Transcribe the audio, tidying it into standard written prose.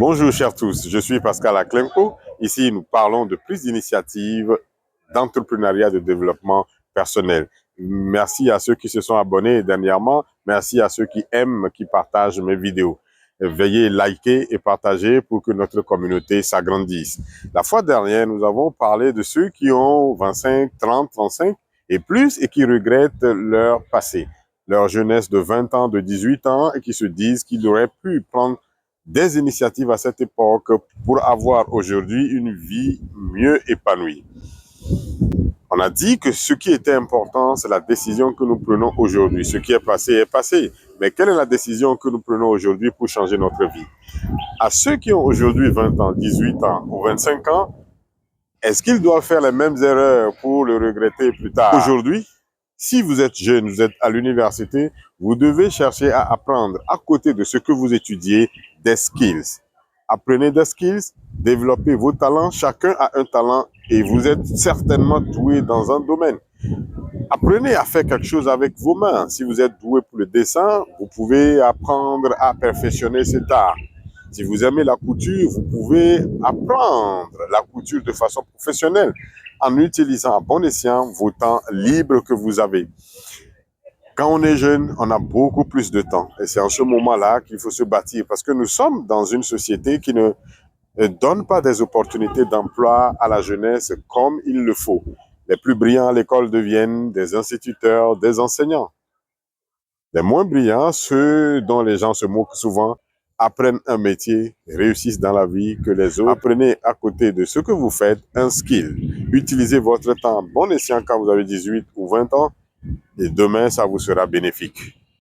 Bonjour chers tous, je suis Pascal Aklemko. Ici, nous parlons de prise d'initiative, d'entrepreneuriat, de développement personnel. Merci à ceux qui se sont abonnés dernièrement. Merci à ceux qui aiment, qui partagent mes vidéos. Veuillez liker et partager pour que notre communauté s'agrandisse. La fois dernière, nous avons parlé de ceux qui ont 25, 30, 35 et plus et qui regrettent leur passé, leur jeunesse de 20 ans, de 18 ans et qui se disent qu'ils auraient pu prendre des initiatives à cette époque pour avoir aujourd'hui une vie mieux épanouie. On a dit que ce qui était important, c'est la décision que nous prenons aujourd'hui. Ce qui est passé est passé. Mais quelle est la décision que nous prenons aujourd'hui pour changer notre vie? À ceux qui ont aujourd'hui 20 ans, 18 ans ou 25 ans, est-ce qu'ils doivent faire les mêmes erreurs pour le regretter plus tard? Aujourd'hui, si vous êtes jeune, vous êtes à l'université, vous devez chercher à apprendre à côté de ce que vous étudiez des skills. Apprenez des skills, développez vos talents. Chacun a un talent et vous êtes certainement doué dans un domaine. Apprenez à faire quelque chose avec vos mains. Si vous êtes doué pour le dessin, vous pouvez apprendre à perfectionner cet art. Si vous aimez la couture, vous pouvez apprendre la couture de façon professionnelle en utilisant à bon escient vos temps libres que vous avez. Quand on est jeune, on a beaucoup plus de temps et c'est en ce moment-là qu'il faut se bâtir parce que nous sommes dans une société qui ne donne pas des opportunités d'emploi à la jeunesse comme il le faut. Les plus brillants à l'école deviennent des instituteurs, des enseignants. Les moins brillants, ceux dont les gens se moquent souvent, apprennent un métier, réussissent dans la vie que les autres. Apprenez à côté de ce que vous faites un skill. Utilisez votre temps bon escient quand vous avez 18 ou 20 ans et demain, ça vous sera bénéfique.